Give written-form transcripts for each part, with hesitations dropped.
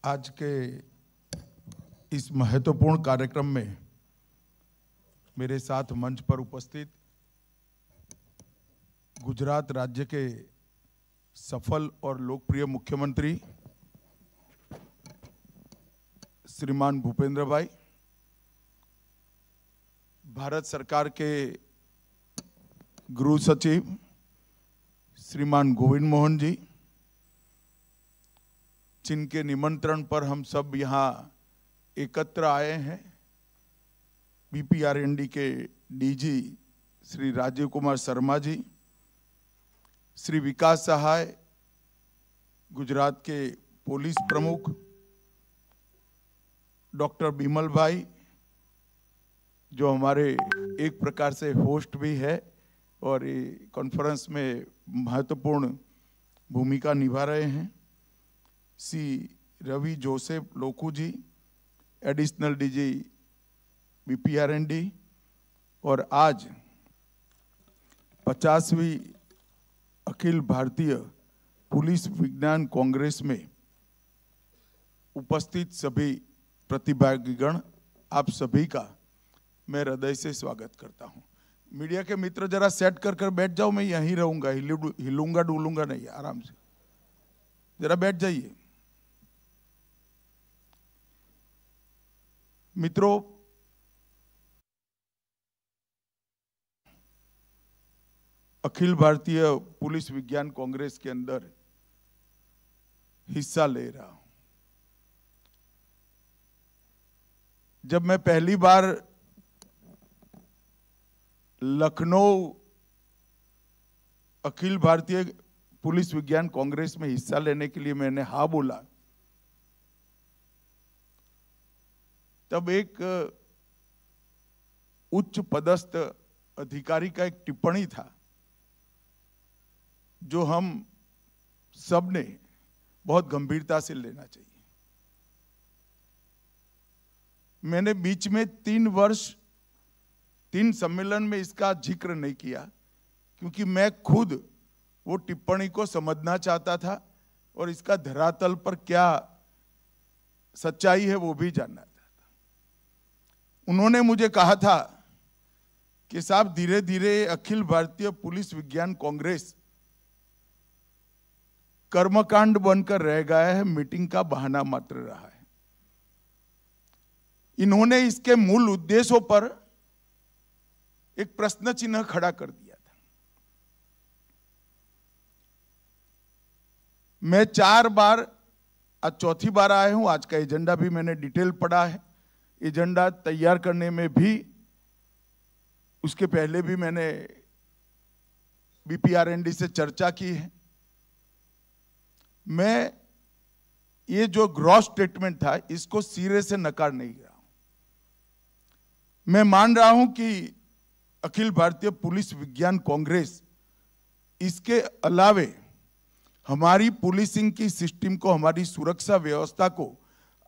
आज के इस महत्वपूर्ण कार्यक्रम में मेरे साथ मंच पर उपस्थित गुजरात राज्य के सफल और लोकप्रिय मुख्यमंत्री श्रीमान भूपेंद्र भाई, भारत सरकार के गृह सचिव श्रीमान गोविंद मोहन जी, जिनके निमंत्रण पर हम सब यहाँ एकत्र आए हैं, BPRND के DG श्री राजीव कुमार शर्मा जी, श्री विकास सहाय गुजरात के पुलिस प्रमुख डॉक्टर बिमल भाई, जो हमारे एक प्रकार से होस्ट भी है और ये कॉन्फ्रेंस में महत्वपूर्ण भूमिका निभा रहे हैं, श्री रवि जोसेफ लोकू जी, एडिशनल DG BPRND, और आज 50वीं अखिल भारतीय पुलिस विज्ञान कांग्रेस में उपस्थित सभी प्रतिभागीगण, आप सभी का मैं हृदय से स्वागत करता हूं। मीडिया के मित्र जरा सेट कर बैठ जाओ, मैं यहीं रहूंगा, हिलूंगा डुलूंगा नहीं, आराम से जरा बैठ जाइए। मित्रों, अखिल भारतीय पुलिस विज्ञान कांग्रेस के अंदर हिस्सा ले रहा हूं। जब मैं पहली बार लखनऊ अखिल भारतीय पुलिस विज्ञान कांग्रेस में हिस्सा लेने के लिए मैंने हाँ बोला, तब एक उच्च पदस्थ अधिकारी का एक टिप्पणी था जो हम सब ने बहुत गंभीरता से लेना चाहिए। मैंने बीच में 3 वर्ष 3 सम्मेलन में इसका जिक्र नहीं किया, क्योंकि मैं खुद वो टिप्पणी को समझना चाहता था और इसका धरातल पर क्या सच्चाई है वो भी जानना था। उन्होंने मुझे कहा था कि साहब, धीरे धीरे अखिल भारतीय पुलिस विज्ञान कांग्रेस कर्मकांड बनकर रह गया है, मीटिंग का बहाना मात्र रहा है। इन्होंने इसके मूल उद्देश्यों पर एक प्रश्न चिन्ह खड़ा कर दिया था। मैं 4 बार, आज चौथी बार आया हूं। आज का एजेंडा भी मैंने डिटेल पढ़ा है। एजेंडा तैयार करने में भी, उसके पहले भी मैंने BPRND से चर्चा की है। मैं ये जो ग्रॉस स्टेटमेंट था, इसको सिरे से नकार नहीं रहा हूं। मैं मान रहा हूं कि अखिल भारतीय पुलिस विज्ञान कांग्रेस, इसके अलावे हमारी पुलिसिंग की सिस्टम को, हमारी सुरक्षा व्यवस्था को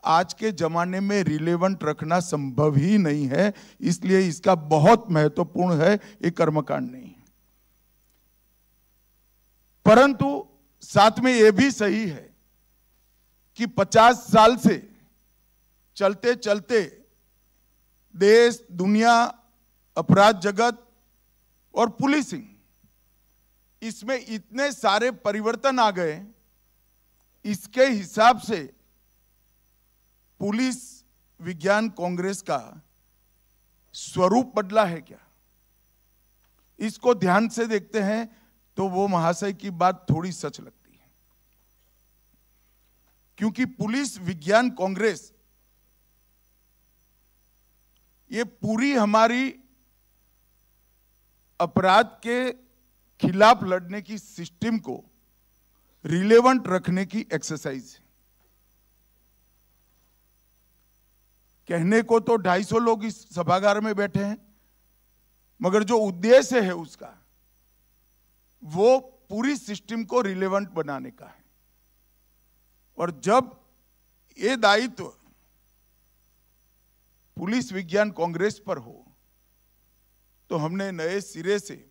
आज के जमाने में रिलेवेंट रखना संभव ही नहीं है, इसलिए इसका बहुत महत्वपूर्ण है, ये कर्मकांड नहीं है। परंतु साथ में यह भी सही है कि 50 साल से चलते चलते देश, दुनिया, अपराध जगत और पुलिसिंग, इसमें इतने सारे परिवर्तन आ गए, इसके हिसाब से पुलिस विज्ञान कांग्रेस का स्वरूप बदला है क्या? इसको ध्यान से देखते हैं तो वो महाशय की बात थोड़ी सच लगती है, क्योंकि पुलिस विज्ञान कांग्रेस ये पूरी हमारी अपराध के खिलाफ लड़ने की सिस्टम को रिलेवेंट रखने की एक्सरसाइज है। कहने को तो 250 लोग इस सभागार में बैठे हैं, मगर जो उद्देश्य है उसका, वो पूरी सिस्टम को रिलेवेंट बनाने का है। और जब ये दायित्व पुलिस विज्ञान कांग्रेस पर हो, तो हमने नए सिरे से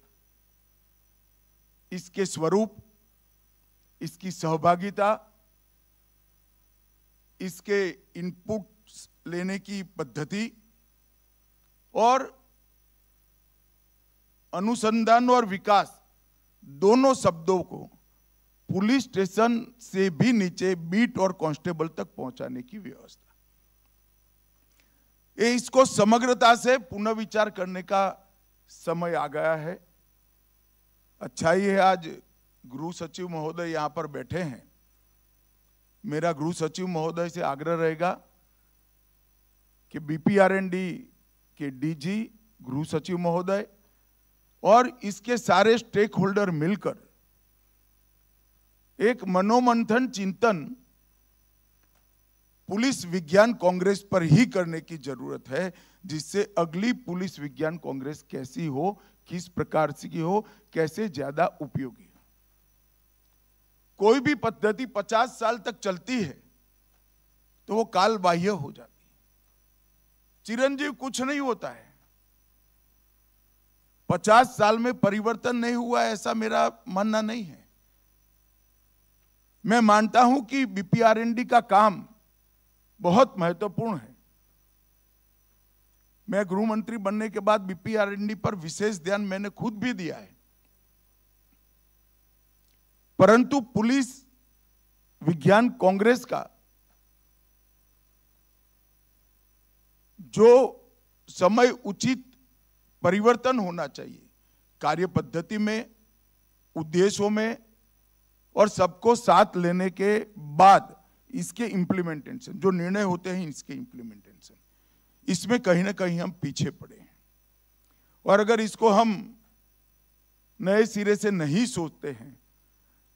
इसके स्वरूप, इसकी सहभागिता इसके इनपुट्स लेने की पद्धति और अनुसंधान और विकास दोनों शब्दों को पुलिस स्टेशन से भी नीचे बीट और कांस्टेबल तक पहुंचाने की व्यवस्था, ये इसको समग्रता से पुनर्विचार करने का समय आ गया है। अच्छा ही है आज गृह सचिव महोदय यहां पर बैठे हैं। मेरा गृह सचिव महोदय से आग्रह रहेगा कि बीपीआरएनडी के डीजी, गृह सचिव महोदय और इसके सारे स्टेक होल्डर मिलकर एक मनोमंथन चिंतन पुलिस विज्ञान कांग्रेस पर ही करने की जरूरत है, जिससे अगली पुलिस विज्ञान कांग्रेस कैसी हो, किस प्रकार से की हो, कैसे ज्यादा उपयोगी हो। कोई भी पद्धति 50 साल तक चलती है तो वो काल बाह्य हो जाती है। चिरंजीव कुछ नहीं होता है। 50 साल में परिवर्तन नहीं हुआ ऐसा मेरा मानना नहीं है। मैं मानता हूं कि बीपीआरएनडी का काम बहुत महत्वपूर्ण है। मैं गृह मंत्री बनने के बाद बीपीआरएनडी पर विशेष ध्यान मैंने खुद भी दिया है, परंतु पुलिस विज्ञान कांग्रेस का जो समय उचित परिवर्तन होना चाहिए कार्य पद्धति में, उद्देश्यों में और सबको साथ लेने के बाद इसके इंप्लीमेंटेशन, जो निर्णय होते हैं इसके इंप्लीमेंटेशन, इसमें कहीं ना कहीं हम पीछे पड़े हैं। और अगर इसको हम नए सिरे से नहीं सोचते हैं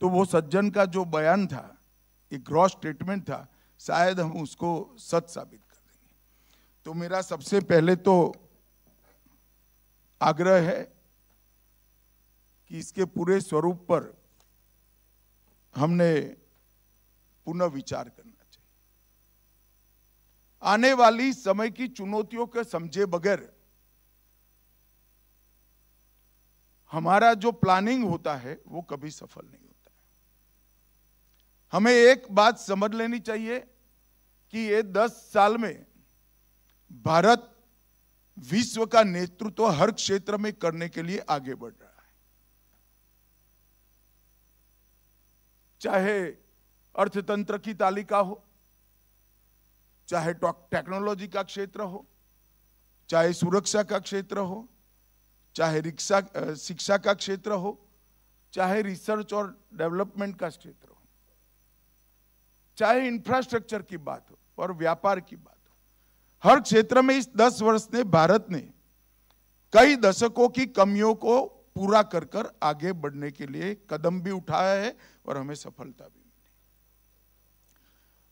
तो वो सज्जन का जो बयान था, एक ग्रॉस स्टेटमेंट था, शायद हम उसको सच साबित कर देंगे। तो मेरा सबसे पहले तो आग्रह है कि इसके पूरे स्वरूप पर हमने पुनः विचार करना चाहिए। आने वाली समय की चुनौतियों के समझे बगैर हमारा जो प्लानिंग होता है वो कभी सफल नहीं होता है। हमें एक बात समझ लेनी चाहिए कि ये 10 साल में भारत विश्व का नेतृत्व हर क्षेत्र में करने के लिए आगे बढ़ रहा है। चाहे अर्थतंत्र की तालिका हो, चाहे टेक्नोलॉजी का क्षेत्र हो, चाहे सुरक्षा का क्षेत्र हो, चाहे शिक्षा का क्षेत्र हो, चाहे रिसर्च और डेवलपमेंट का क्षेत्र हो, चाहे इंफ्रास्ट्रक्चर की बात हो और व्यापार की बात हो। हर क्षेत्र में इस 10 वर्ष ने भारत ने कई दशकों की कमियों को पूरा कर आगे बढ़ने के लिए कदम भी उठाया है और हमें सफलता भी।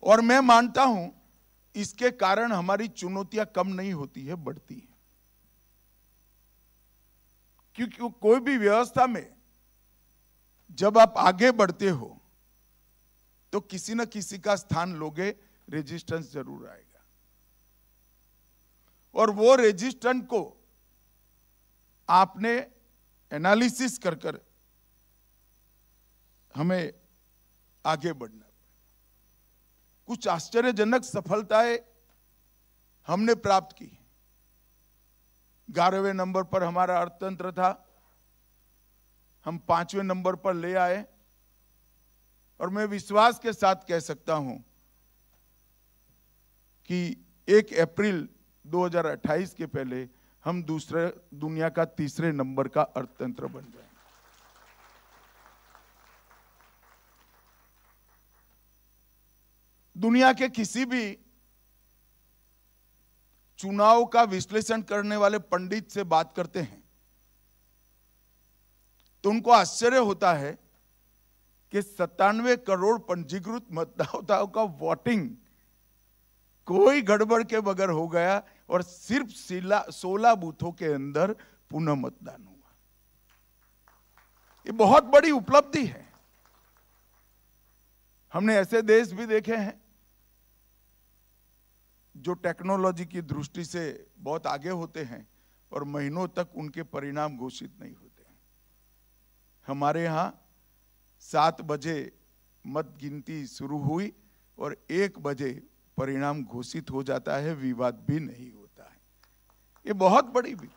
और मैं मानता हूं इसके कारण हमारी चुनौतियां कम नहीं होती है, बढ़ती है। क्योंकि कोई भी व्यवस्था में जब आप आगे बढ़ते हो तो किसी न किसी का स्थान लोगे, रेजिस्टेंस जरूर आएगा। और वो रेजिस्टेंस को आपने एनालिसिस कर हमें आगे बढ़ना। कुछ आश्चर्यजनक सफलताएं हमने प्राप्त की। 11वें नंबर पर हमारा अर्थतंत्र था, हम 5वें नंबर पर ले आए। और मैं विश्वास के साथ कह सकता हूं कि 1 अप्रैल 2028 के पहले हम दुनिया का 3रे नंबर का अर्थतंत्र बन जाएंगे। दुनिया के किसी भी चुनाव का विश्लेषण करने वाले पंडित से बात करते हैं तो उनको आश्चर्य होता है कि 97 करोड़ पंजीकृत मतदाताओं का वोटिंग कोई गड़बड़ के बगैर हो गया और सिर्फ 16 बूथों के अंदर पुनः मतदान हुआ। ये बहुत बड़ी उपलब्धि है। हमने ऐसे देश भी देखे हैं जो टेक्नोलॉजी की दृष्टि से बहुत आगे होते हैं और महीनों तक उनके परिणाम घोषित नहीं होते हैं। हमारे यहां 7 बजे मत गिनती शुरू हुई और 1 बजे परिणाम घोषित हो जाता है, विवाद भी नहीं होता है। ये बहुत बड़ी भी।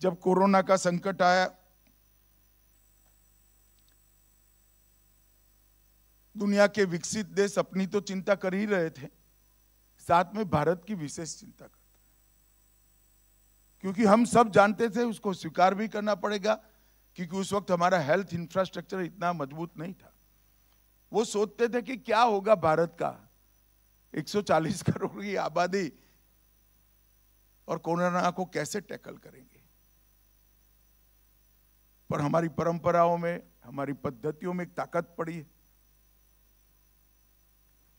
जब कोरोना का संकट आया, दुनिया के विकसित देश अपनी तो चिंता कर ही रहे थे, साथ में भारत की विशेष चिंता करते, क्योंकि हम सब जानते थे, उसको स्वीकार भी करना पड़ेगा, क्योंकि उस वक्त हमारा हेल्थ इंफ्रास्ट्रक्चर इतना मजबूत नहीं था। वो सोचते थे कि क्या होगा भारत का 140 करोड़ की आबादी, और कोरोना को कैसे टैकल करेंगे। पर हमारी परंपराओं में, हमारी पद्धतियों में एक ताकत पड़ी है।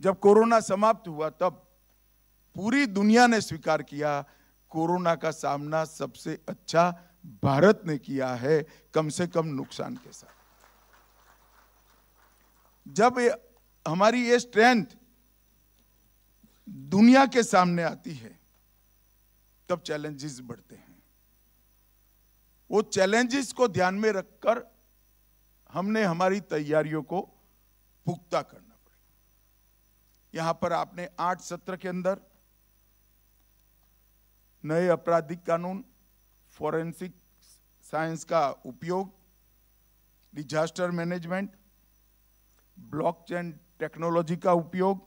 जब कोरोना समाप्त हुआ तब पूरी दुनिया ने स्वीकार किया, कोरोना का सामना सबसे अच्छा भारत ने किया है, कम से कम नुकसान के साथ। जब हमारी ये स्ट्रेंथ दुनिया के सामने आती है, तब चैलेंजेस बढ़ते हैं। वो चैलेंजेस को ध्यान में रखकर हमने हमारी तैयारियों को पुख्ता करना पड़ेगा। यहां पर आपने 8 सत्र के अंदर नए आपराधिक कानून, फॉरेंसिक साइंस का उपयोग, डिजास्टर मैनेजमेंट, ब्लॉकचेन टेक्नोलॉजी का उपयोग,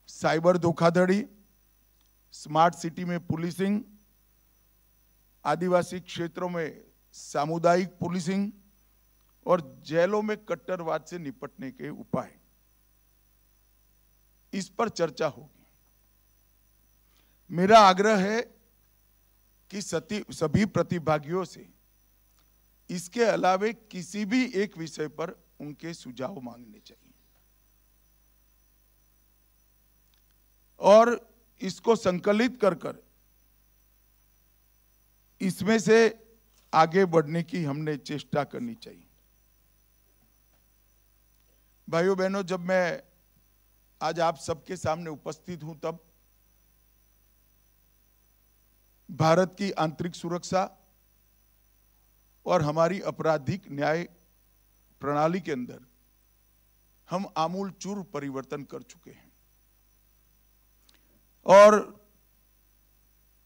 साइबर धोखाधड़ी, स्मार्ट सिटी में पुलिसिंग, आदिवासी क्षेत्रों में सामुदायिक पुलिसिंग और जेलों में कट्टरवाद से निपटने के उपाय, इस पर चर्चा होगी। मेरा आग्रह है कि सभी प्रतिभागियों से इसके अलावे किसी भी एक विषय पर उनके सुझाव मांगने चाहिए और इसको संकलित कर इसमें से आगे बढ़ने की हमने चेष्टा करनी चाहिए। भाइयों बहनों, जब मैं आज आप सबके सामने उपस्थित हूं, तब भारत की आंतरिक सुरक्षा और हमारी आपराधिक न्याय प्रणाली के अंदर हम आमूलचूल परिवर्तन कर चुके हैं। और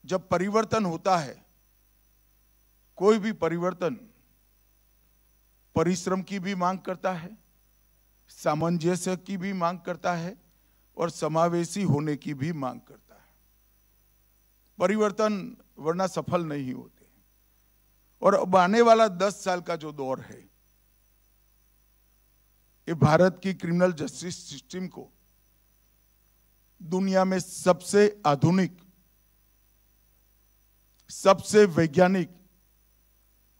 जब परिवर्तन होता है, कोई भी परिवर्तन परिश्रम की भी मांग करता है, सामंजस्य की भी मांग करता है और समावेशी होने की भी मांग करता है। परिवर्तन वरना सफल नहीं होते। और अब आने वाला 10 साल का जो दौर है, ये भारत की क्रिमिनल जस्टिस सिस्टम को दुनिया में सबसे आधुनिक, सबसे वैज्ञानिक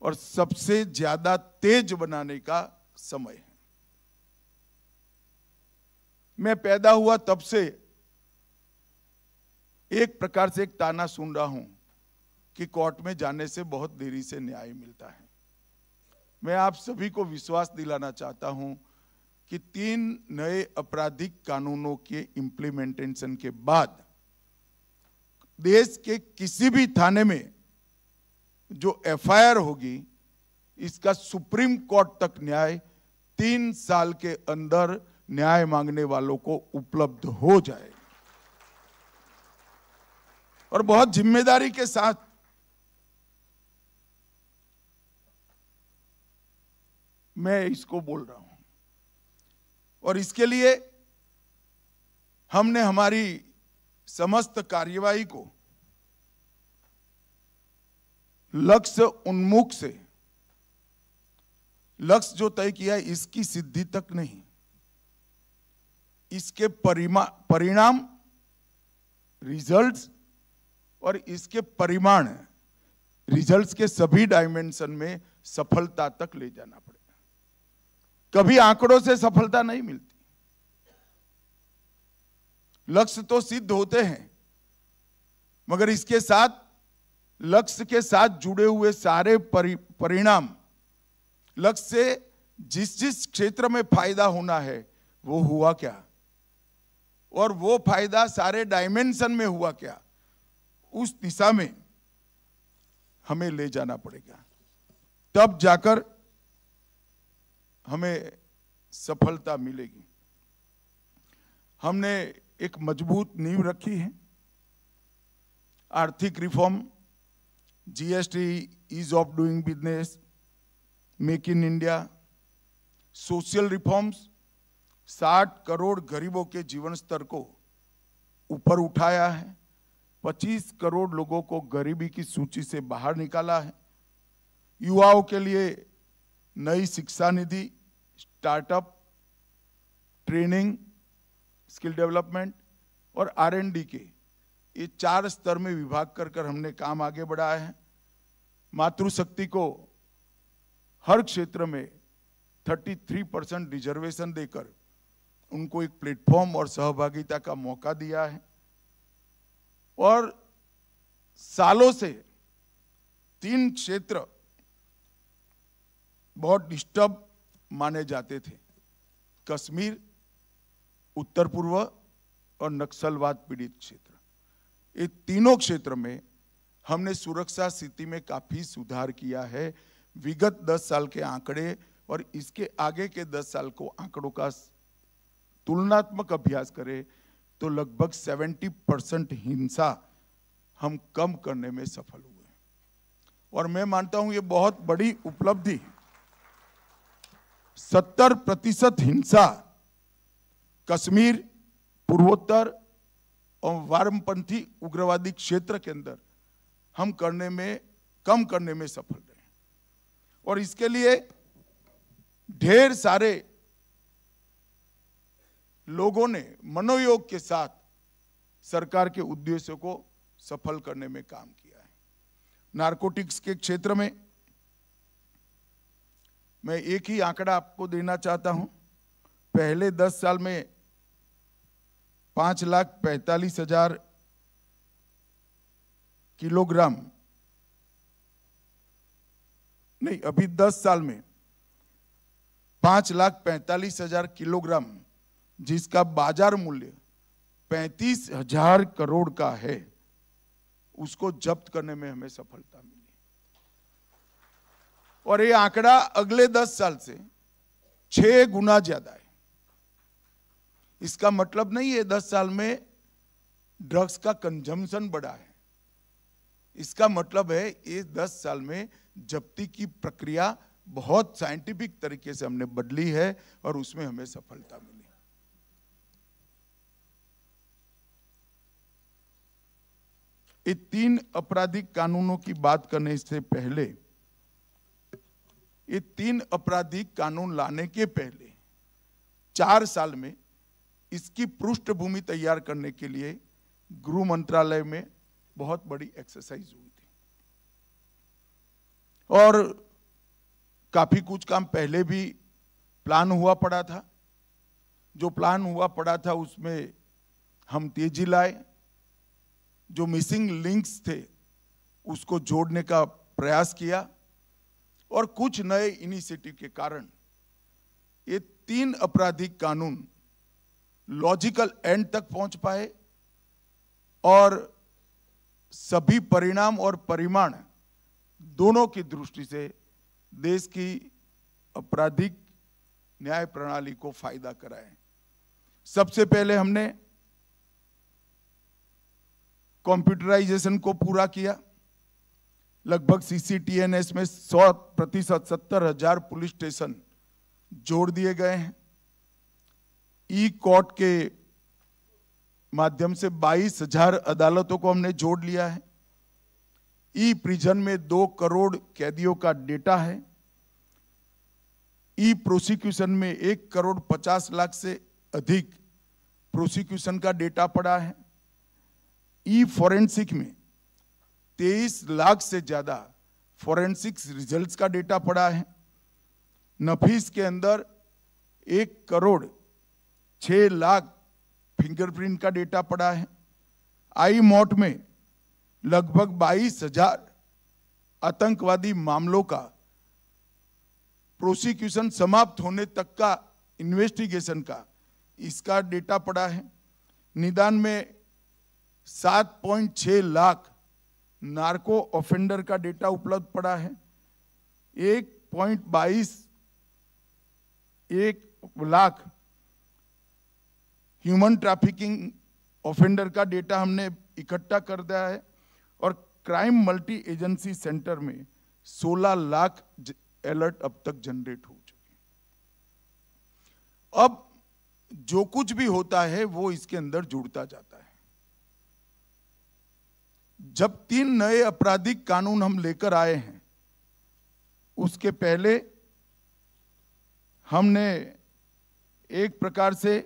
और सबसे ज्यादा तेज बनाने का समय है। मैं पैदा हुआ तब से एक प्रकार से एक ताना सुन रहा हूं कि कोर्ट में जाने से बहुत देरी से न्याय मिलता है। मैं आप सभी को विश्वास दिलाना चाहता हूं कि 3 नए आपराधिक कानूनों के इंप्लीमेंटेशन के बाद देश के किसी भी थाने में जो एफआईआर होगी, इसका सुप्रीम कोर्ट तक न्याय 3 साल के अंदर न्याय मांगने वालों को उपलब्ध हो जाए। और बहुत जिम्मेदारी के साथ मैं इसको बोल रहा हूं। और इसके लिए हमने हमारी समस्त कार्यवाही को लक्ष्य उन्मुख से, लक्ष्य जो तय किया है इसकी सिद्धि तक नहीं, इसके परिणाम, रिजल्ट्स और इसके परिमाण, रिजल्ट्स के सभी डायमेंशन में सफलता तक ले जाना पड़ेगा। कभी आंकड़ों से सफलता नहीं मिलती। लक्ष्य तो सिद्ध होते हैं, मगर इसके साथ, लक्ष्य के साथ जुड़े हुए सारे परिणाम, लक्ष्य से जिस जिस क्षेत्र में फायदा होना है वो हुआ क्या, और वो फायदा सारे डायमेंशन में हुआ क्या, उस दिशा में हमें ले जाना पड़ेगा। तब जाकर हमें सफलता मिलेगी। हमने एक मजबूत नींव रखी है। आर्थिक reform, GST, ease of doing business, make in India, social reforms 60 crore गरीबों के जीवन स्तर को ऊपर उठाया है। 25 करोड़ लोगों को गरीबी की सूची से बाहर निकाला है। युवाओं के लिए नई शिक्षा निधि, स्टार्टअप, ट्रेनिंग, स्किल डेवलपमेंट और R&D के ये 4 स्तर में विभाग कर हमने काम आगे बढ़ाया है। मातृशक्ति को हर क्षेत्र में 33% रिजर्वेशन देकर उनको एक प्लेटफॉर्म और सहभागिता का मौका दिया है। और सालों से 3 क्षेत्र बहुत डिस्टर्ब माने जाते थे, कश्मीर, उत्तर पूर्व और नक्सलवाद पीड़ित क्षेत्र। ये तीनों क्षेत्र में हमने सुरक्षा स्थिति में काफी सुधार किया है। विगत 10 साल के आंकड़े और इसके आगे के 10 साल को आंकड़ों का तुलनात्मक अभ्यास करें तो लगभग 70% हिंसा हम कम करने में सफल हुए। और मैं मानता हूं ये बहुत बड़ी उपलब्धि है। 70% हिंसा कश्मीर, पूर्वोत्तर और वामपंथी उग्रवादी क्षेत्र के अंदर हम कम करने में सफल रहे। और इसके लिए ढेर सारे लोगों ने मनोयोग के साथ सरकार के उद्देश्यों को सफल करने में काम किया है। नारकोटिक्स के क्षेत्र में मैं एक ही आंकड़ा आपको देना चाहता हूं। पहले 10 साल में 5,45,000 किलोग्राम नहीं, अभी 10 साल में 5,45,000 किलोग्राम, जिसका बाजार मूल्य 35,000 करोड़ का है, उसको जब्त करने में हमें सफलता मिली। और ये आंकड़ा अगले 10 साल से 6 गुना ज्यादा है। इसका मतलब नहीं है 10 साल में ड्रग्स का कंजम्पशन बढ़ा है। इसका मतलब है ये 10 साल में जब्ती की प्रक्रिया बहुत साइंटिफिक तरीके से हमने बदली है और उसमें हमें सफलता मिली। ये 3 आपराधिक कानूनों की बात करने से पहले, ये 3 आपराधिक कानून लाने के पहले 4 साल में इसकी पृष्ठभूमि तैयार करने के लिए गृह मंत्रालय में बहुत बड़ी एक्सरसाइज हुई थी। और काफी कुछ काम पहले भी प्लान हुआ पड़ा था। जो प्लान हुआ पड़ा था उसमें हम तेजी लाए। जो मिसिंग लिंक्स थे उसको जोड़ने का प्रयास किया और कुछ नए इनिशिएटिव के कारण ये 3 आपराधिक कानून लॉजिकल एंड तक पहुंच पाए और सभी परिणाम और परिमाण दोनों की दृष्टि से देश की आपराधिक न्याय प्रणाली को फायदा कराए। सबसे पहले हमने कंप्यूटराइजेशन को पूरा किया। लगभग CCTNS में 100% 70,000 पुलिस स्टेशन जोड़ दिए गए हैं। ई-कोर्ट के माध्यम से 22,000 अदालतों को हमने जोड़ लिया है। ई प्रिजन में 2 करोड़ कैदियों का डेटा है। ई प्रोसिक्यूशन में 1 करोड़ 50 लाख से अधिक प्रोसिक्यूशन का डेटा पड़ा है। ई फॉरेंसिक में 23 लाख से ज्यादा फॉरेंसिक्स रिजल्ट्स का डेटा पड़ा है। नफीस के अंदर 1 करोड़ 6 लाख फिंगरप्रिंट का डेटा पड़ा है। आई मॉट में लगभग 22,000 आतंकवादी मामलों का प्रोसिक्यूशन समाप्त होने तक का इन्वेस्टिगेशन का इसका डेटा पड़ा है। निदान में 7.6 लाख नार्को ऑफेंडर का डेटा उपलब्ध पड़ा है। 1.22 लाख ह्यूमन ट्रैफिकिंग ऑफेंडर का डेटा हमने इकट्ठा कर दिया है और क्राइम मल्टी एजेंसी सेंटर में 16 लाख अलर्ट अब तक जनरेट हो चुके हैं। अब जो कुछ भी होता है वो इसके अंदर जुड़ता जाता है। जब 3 नए आपराधिक कानून हम लेकर आए हैं, उसके पहले हमने एक प्रकार से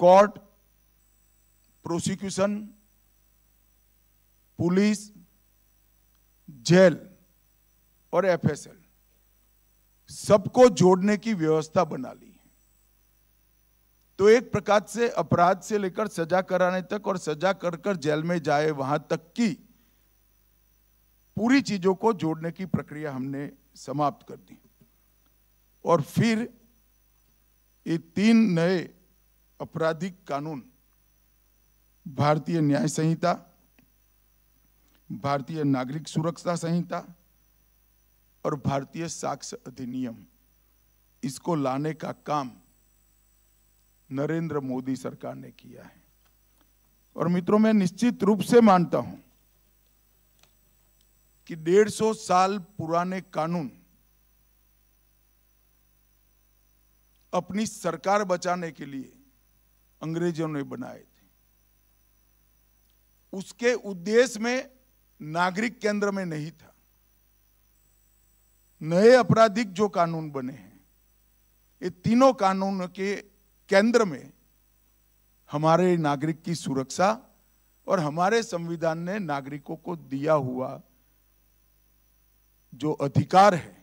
कोर्ट, प्रोसिक्यूशन, पुलिस, जेल और एफएसएल सबको जोड़ने की व्यवस्था बना ली है। तो एक प्रकार से अपराध से लेकर सजा कराने तक और सजा कर कर जेल में जाए वहां तक की पूरी चीजों को जोड़ने की प्रक्रिया हमने समाप्त कर दी। और फिर ये 3 नए आपराधिक कानून, भारतीय न्याय संहिता, भारतीय नागरिक सुरक्षा संहिता और भारतीय साक्ष्य अधिनियम, इसको लाने का काम नरेंद्र मोदी सरकार ने किया है। और मित्रों, मैं निश्चित रूप से मानता हूं कि 150 साल पुराने कानून अपनी सरकार बचाने के लिए अंग्रेजों ने बनाए थे। उसके उद्देश्य में नागरिक केंद्र में नहीं था। नए आपराधिक जो कानून बने हैं, ये तीनों कानून के केंद्र में हमारे नागरिक की सुरक्षा और हमारे संविधान ने नागरिकों को दिया हुआ जो अधिकार है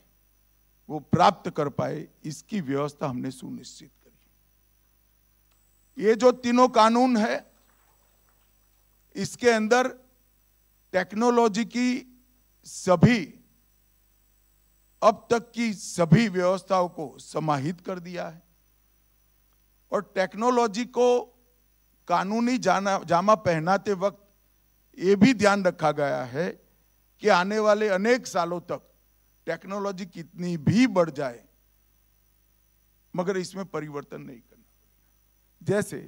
वो प्राप्त कर पाए, इसकी व्यवस्था हमने सुनिश्चित करी। ये जो तीनों कानून है, इसके अंदर टेक्नोलॉजी की सभी अब तक की सभी व्यवस्थाओं को समाहित कर दिया है और टेक्नोलॉजी को कानूनी जामा पहनाते वक्त ये भी ध्यान रखा गया है कि आने वाले अनेक सालों तक टेक्नोलॉजी कितनी भी बढ़ जाए मगर इसमें परिवर्तन नहीं करना पड़ेगा। जैसे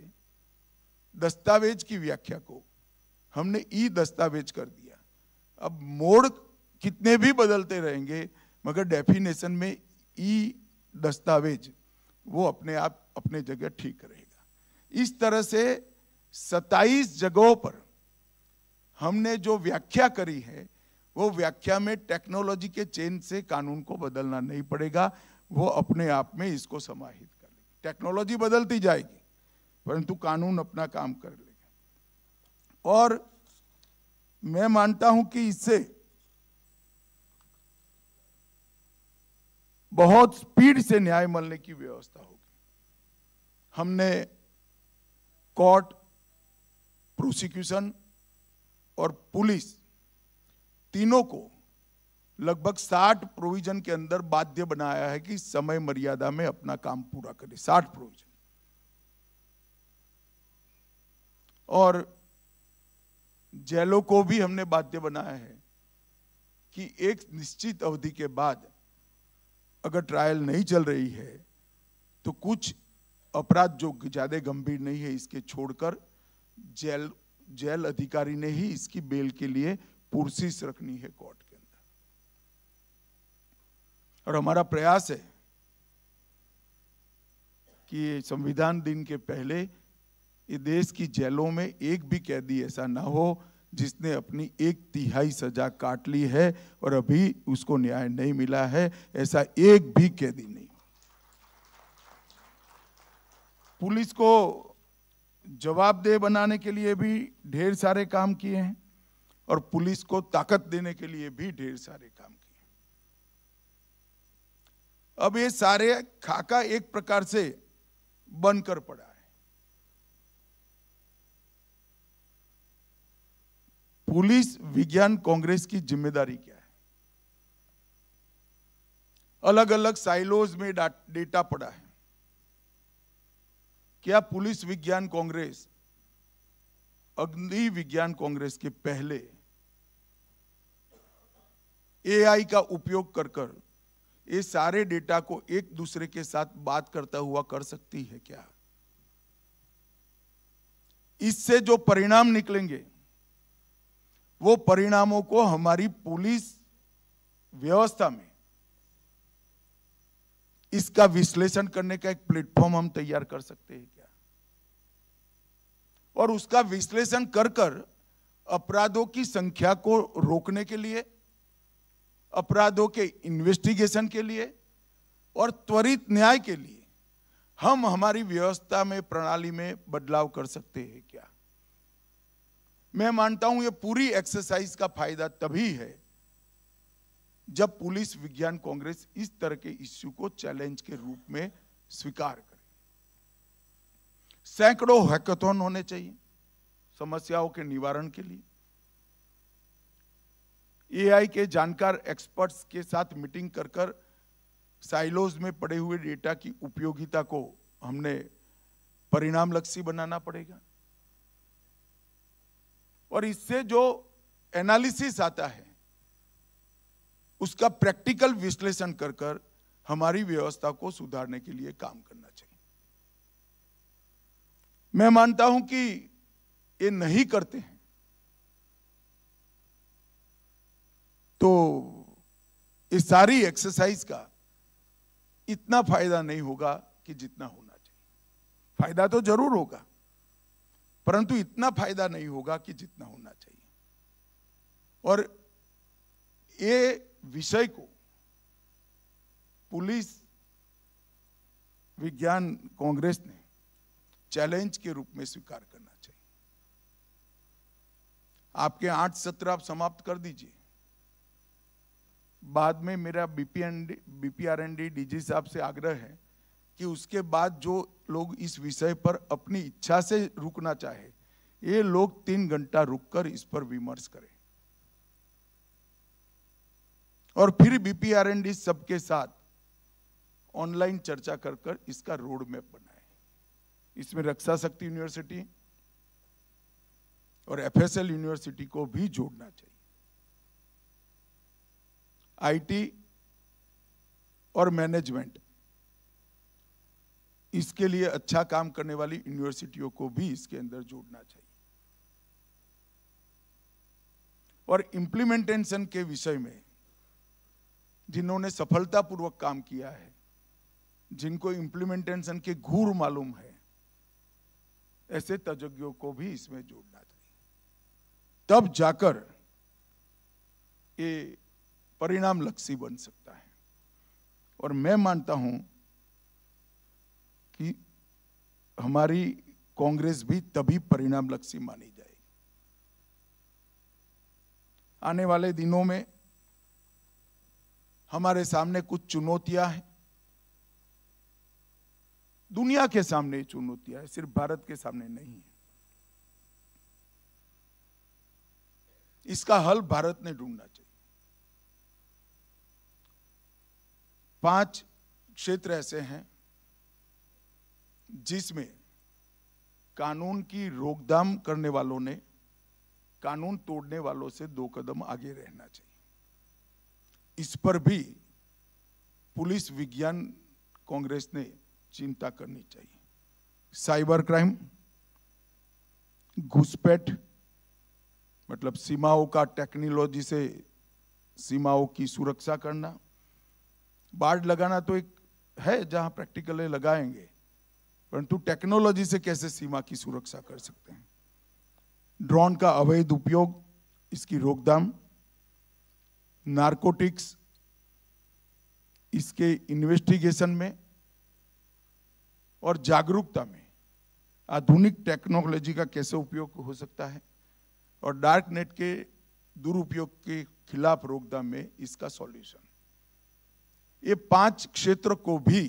दस्तावेज की व्याख्या को हमने ई दस्तावेज कर दिया। अब मोड़ कितने भी बदलते रहेंगे मगर डेफिनेशन में ई दस्तावेज वो अपने आप अपने जगह ठीक रहेगा। इस तरह से 27 जगहों पर हमने जो व्याख्या करी है वो व्याख्या में टेक्नोलॉजी के चेंज से कानून को बदलना नहीं पड़ेगा, वो अपने आप में इसको समाहित कर लेगी। टेक्नोलॉजी बदलती जाएगी परंतु कानून अपना काम कर लेगा। और मैं मानता हूं कि इससे बहुत स्पीड से न्याय मिलने की व्यवस्था होगी। हमने कोर्ट, प्रोसिक्यूशन और पुलिस तीनों को लगभग 60 प्रोविजन के अंदर बाध्य बनाया है कि समय मर्यादा में अपना काम पूरा करे। 60 प्रोविजन। और जेलों को भी हमने बाध्य बनाया है कि एक निश्चित अवधि के बाद अगर ट्रायल नहीं चल रही है तो कुछ अपराध जो ज्यादा गंभीर नहीं है इसके छोड़कर जेल अधिकारी ने ही इसकी बेल के लिए पुरसिस रखनी है कोर्ट के अंदर। और हमारा प्रयास है कि संविधान दिन के पहले ये देश की जेलों में एक भी कैदी ऐसा ना हो जिसने अपनी 1/3 सजा काट ली है और अभी उसको न्याय नहीं मिला है, ऐसा एक भी कैदी नहीं। पुलिस को जवाबदेह बनाने के लिए भी ढेर सारे काम किए हैं और पुलिस को ताकत देने के लिए भी ढेर सारे काम किए। अब ये सारे खाका एक प्रकार से बनकर पड़ा है। पुलिस विज्ञान कांग्रेस की जिम्मेदारी क्या है? अलग अलग साइलोज में डेटा पड़ा है। क्या पुलिस विज्ञान कांग्रेस अग्नि विज्ञान कांग्रेस के पहले एआई का उपयोग कर ये सारे डेटा को एक दूसरे के साथ बात करता हुआ कर सकती है क्या? इससे जो परिणाम निकलेंगे वो परिणामों को हमारी पुलिस व्यवस्था में इसका विश्लेषण करने का एक प्लेटफॉर्म हम तैयार कर सकते हैं क्या? और उसका विश्लेषण कर अपराधों की संख्या को रोकने के लिए, अपराधों के इन्वेस्टिगेशन के लिए और त्वरित न्याय के लिए हम हमारी व्यवस्था में, प्रणाली में बदलाव कर सकते हैं क्या? मैं मानता हूं ये पूरी एक्सरसाइज का फायदा तभी है जब पुलिस विज्ञान कांग्रेस इस तरह के इश्यू को चैलेंज के रूप में स्वीकार करे। सैकड़ों हैकाथॉन होने चाहिए समस्याओं के निवारण के लिए। एआई के जानकार एक्सपर्ट्स के साथ मीटिंग कर साइलोज में पड़े हुए डेटा की उपयोगिता को हमने परिणाम लक्षी बनाना पड़ेगा। और इससे जो एनालिसिस आता है उसका प्रैक्टिकल विश्लेषण कर हमारी व्यवस्था को सुधारने के लिए काम करना चाहिए। मैं मानता हूं कि ये नहीं करते हैं तो इस सारी एक्सरसाइज का इतना फायदा नहीं होगा कि जितना होना चाहिए। फायदा तो जरूर होगा परंतु इतना फायदा नहीं होगा कि जितना होना चाहिए। और ये विषय को पुलिस विज्ञान कांग्रेस ने चैलेंज के रूप में स्वीकार करना चाहिए। आपके 8 सत्र आप समाप्त कर दीजिए। बाद में मेरा बीपीआरएनडी डीजी साहब से आग्रह है कि उसके बाद जो लोग इस विषय पर अपनी इच्छा से रुकना चाहे, ये लोग 3 घंटा रुककर इस पर विमर्श करें और फिर बीपीआरएनडी सबके साथ ऑनलाइन चर्चा कर इसका रोड मैप बनाए। इसमें रक्षा शक्ति यूनिवर्सिटी और एफएसएल यूनिवर्सिटी को भी जोड़ना चाहिए। आईटी और मैनेजमेंट, इसके लिए अच्छा काम करने वाली यूनिवर्सिटियों को भी इसके अंदर जोड़ना चाहिए। और इंप्लीमेंटेशन के विषय में जिन्होंने सफलतापूर्वक काम किया है, जिनको इंप्लीमेंटेशन के गुर मालूम है, ऐसे तज्ञों को भी इसमें जोड़ना चाहिए। तब जाकर ये परिणाम लक्षी बन सकता है। और मैं मानता हूं कि हमारी कांग्रेस भी तभी परिणाम लक्षी मानी जाएगी। आने वाले दिनों में हमारे सामने कुछ चुनौतियां हैं। दुनिया के सामने चुनौतियां हैं, सिर्फ भारत के सामने नहीं है। इसका हल भारत ने ढूंढना चाहिए। 5 क्षेत्र ऐसे हैं जिसमें कानून की रोकथाम करने वालों ने कानून तोड़ने वालों से 2 कदम आगे रहना चाहिए। इस पर भी पुलिस विज्ञान कांग्रेस ने चिंता करनी चाहिए। साइबर क्राइम, घुसपैठ मतलब सीमाओं का टेक्नोलॉजी से सीमाओं की सुरक्षा करना। बाड़ लगाना तो एक है जहां प्रैक्टिकली लगाएंगे, परंतु टेक्नोलॉजी से कैसे सीमा की सुरक्षा कर सकते हैं। ड्रोन का अवैध उपयोग, इसकी रोकथाम, नारकोटिक्स, इसके इन्वेस्टिगेशन में और जागरूकता में आधुनिक टेक्नोलॉजी का कैसे उपयोग हो सकता है, और डार्क नेट के दुरुपयोग के खिलाफ रोकथाम में इसका सॉल्यूशन। ये 5 क्षेत्र को भी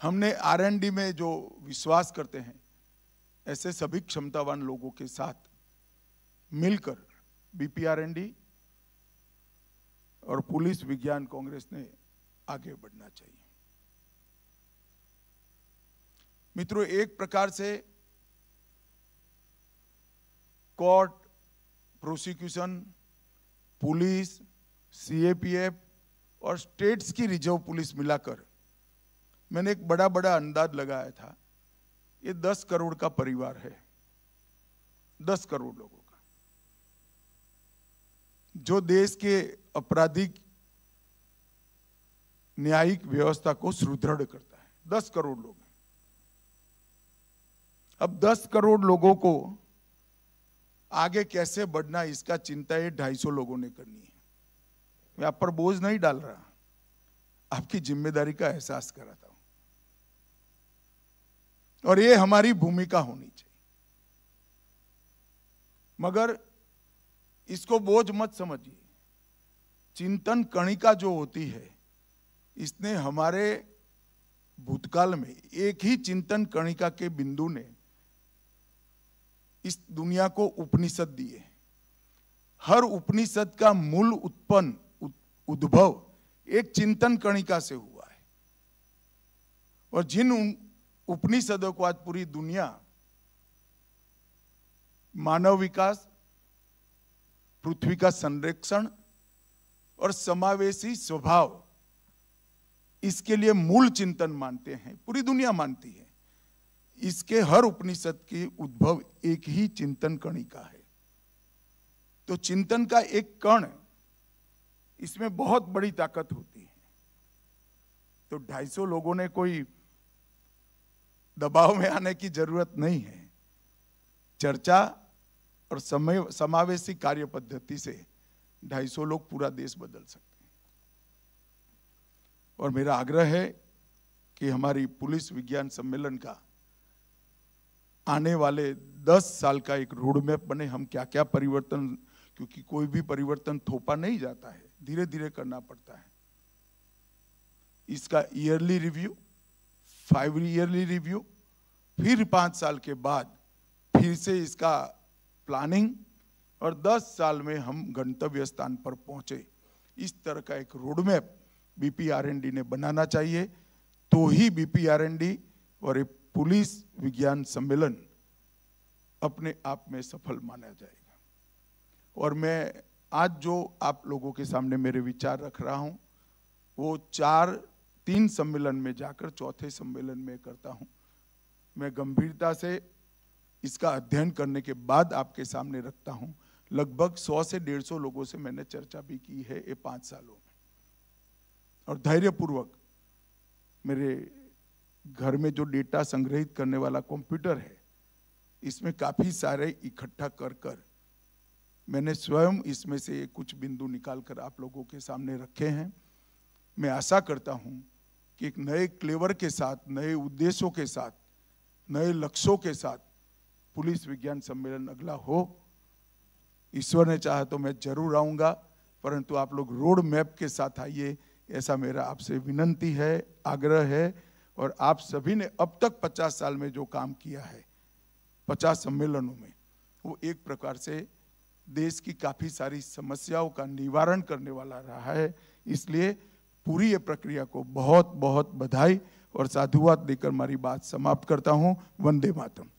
हमने आरएनडी में जो विश्वास करते हैं, ऐसे सभी क्षमतावान लोगों के साथ मिलकर बीपीआरएनडी और पुलिस विज्ञान कांग्रेस ने आगे बढ़ना चाहिए। मित्रों, एक प्रकार से कोर्ट, प्रोसिक्यूशन, पुलिस सीएपीएफ और स्टेट्स की रिजर्व पुलिस मिलाकर मैंने एक बड़ा अंदाज लगाया था, ये 10 करोड़ का परिवार है, 10 करोड़ लोगों का, जो देश के आपराधिक न्यायिक व्यवस्था को सुदृढ़ करता है। 10 करोड़ लोग हैं। अब 10 करोड़ लोगों को आगे कैसे बढ़ना, इसका चिंता ये 250 लोगों ने करनी है। मैं आप पर बोझ नहीं डाल रहा, आपकी जिम्मेदारी का एहसास कराता हूं, और ये हमारी भूमिका होनी चाहिए। मगर इसको बोझ मत समझिए। चिंतन कणिका जो होती है, इसने हमारे भूतकाल में एक ही चिंतन कणिका के बिंदु ने इस दुनिया को उपनिषद दिए। हर उपनिषद का मूल उद्भव एक चिंतन कणिका से हुआ है, और जिन उपनिषदों को आज पूरी दुनिया मानव विकास, पृथ्वी का संरक्षण और समावेशी स्वभाव, इसके लिए मूल चिंतन मानते हैं, पूरी दुनिया मानती है। इसके हर उपनिषद की उद्भव एक ही चिंतन कणिका है। तो चिंतन का एक कण, इसमें बहुत बड़ी ताकत होती है। तो 250 लोगों ने कोई दबाव में आने की जरूरत नहीं है। चर्चा और समावेशी कार्य पद्धति से 250 लोग पूरा देश बदल सकते हैं। और मेरा आग्रह है कि हमारी पुलिस विज्ञान सम्मेलन का आने वाले 10 साल का एक रोड मैप बने। हम क्या क्या परिवर्तन, क्योंकि कोई भी परिवर्तन थोपा नहीं जाता है, धीरे धीरे करना पड़ता है। इसका ईयरली रिव्यू, 5 ईयरली रिव्यू, फिर 5 साल के बाद फिर से इसका प्लानिंग, और 10 साल में हम गंतव्य स्थान पर पहुंचे। इस तरह का एक रोड मैप बीपीआरएनडी ने बनाना चाहिए, तो ही बीपीआरएनडी और एक पुलिस विज्ञान सम्मेलन अपने आप में सफल माना जाएगा। और मैं आज जो आप लोगों के सामने मेरे विचार रख रहा हूं, वो 3 सम्मेलन में जाकर 4थे सम्मेलन में करता हूं। मैं गंभीरता से इसका अध्ययन करने के बाद आपके सामने रखता हूं। लगभग 100 से 150 लोगों से मैंने चर्चा भी की है ये 5 सालों में, और धैर्यपूर्वक मेरे घर में जो डेटा संग्रहित करने वाला कंप्यूटर है, इसमें काफी सारे इकट्ठा कर मैंने स्वयं इसमें से कुछ बिंदु निकालकर आप लोगों के सामने रखे हैं। मैं आशा करता हूं कि एक नए क्लेवर के साथ, नए उद्देश्यों के साथ, नए लक्ष्यों के साथ पुलिस विज्ञान सम्मेलन अगला हो। ईश्वर ने चाहा तो मैं जरूर आऊंगा, परंतु आप लोग रोड मैप के साथ आइए, ऐसा मेरा आपसे विनंती है, आग्रह है। और आप सभी ने अब तक 50 साल में जो काम किया है, 50 सम्मेलनों में, वो एक प्रकार से देश की काफी सारी समस्याओं का निवारण करने वाला रहा है। इसलिए पूरी ये प्रक्रिया को बहुत बहुत बधाई और साधुवाद देकर हमारी बात समाप्त करता हूं। वंदे मातरम।